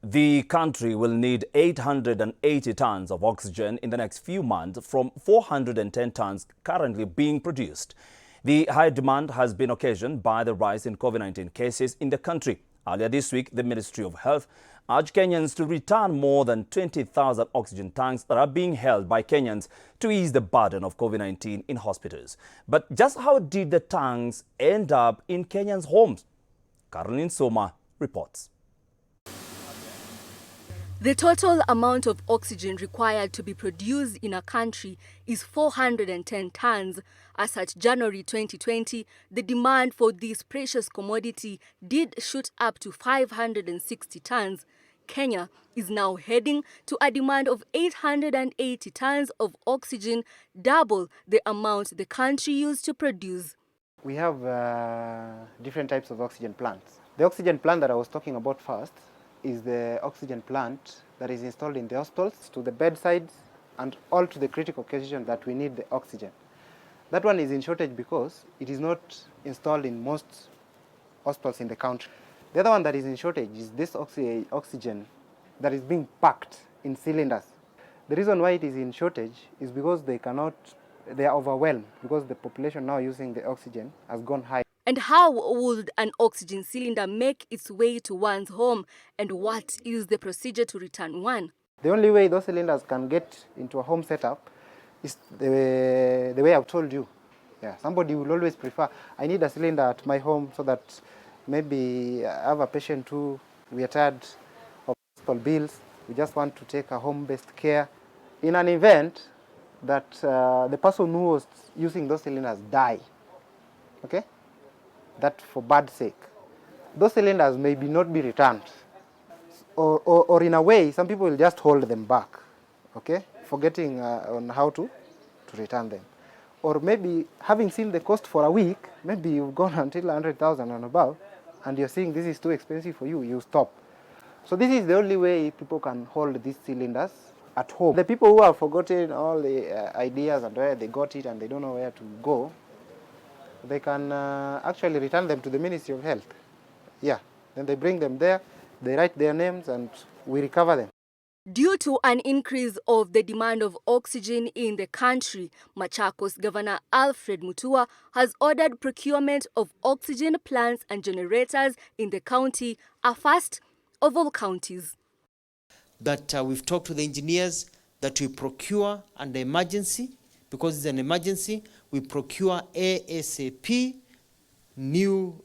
The country will need 880 tons of oxygen in the next few months from 410 tons currently being produced. The high demand has been occasioned by the rise in COVID-19 cases in the country. Earlier this week, the Ministry of Health urged Kenyans to return more than 20,000 oxygen tanks that are being held by Kenyans to ease the burden of COVID-19 in hospitals. But just how did the tanks end up in Kenyans' homes? Caroline Soma reports. The total amount of oxygen required to be produced in a country is 410 tons. As at January 2020, the demand for this precious commodity did shoot up to 560 tons. Kenya is now heading to a demand of 880 tons of oxygen, double the amount the country used to produce. We have different types of oxygen plants. The oxygen plant that I was talking about first is the oxygen plant that is installed in the hospitals, to the bedsides, and all to the critical occasion that we need the oxygen. That one is in shortage because it is not installed in most hospitals in the country. The other one that is in shortage is this oxygen that is being packed in cylinders. The reason why it is in shortage is because they are overwhelmed because the population now using the oxygen has gone high. And how would an oxygen cylinder make its way to one's home? And what is the procedure to return one? The only way those cylinders can get into a home setup is the way I've told you. Yeah, somebody will always prefer, I need a cylinder at my home so that maybe I have a patient who we are tired of hospital bills. We just want to take a home-based care. In an event that the person who was using those cylinders die, okay? That for bad sake, those cylinders may not be returned. Or in a way, some people will just hold them back, okay? Forgetting on how to return them. Or maybe having seen the cost for a week, maybe you've gone until 100,000 and above, and you're seeing this is too expensive for you, you stop. So this is the only way people can hold these cylinders at home. The people who have forgotten all the ideas and where they got it and they don't know where to go, they can actually return them to the Ministry of Health. Yeah, then they bring them there, they write their names, and we recover them. Due to an increase of the demand of oxygen in the country, Machakos Governor Alfred Mutua has ordered procurement of oxygen plants and generators in the county, a first of all counties. That we've talked to the engineers that we procure under emergency. Because it's an emergency, we procure ASAP new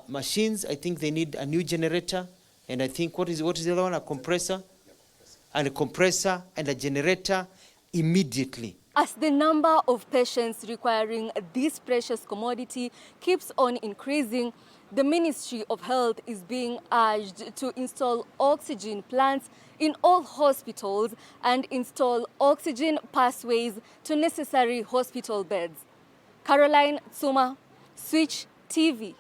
machines. I think they need a new generator, and I think what is the other one? A compressor, and a compressor and a generator immediately. As the number of patients requiring this precious commodity keeps on increasing, the Ministry of Health is being urged to install oxygen plants in all hospitals and install oxygen pathways to necessary hospital beds. Caroline Soma, Switch TV.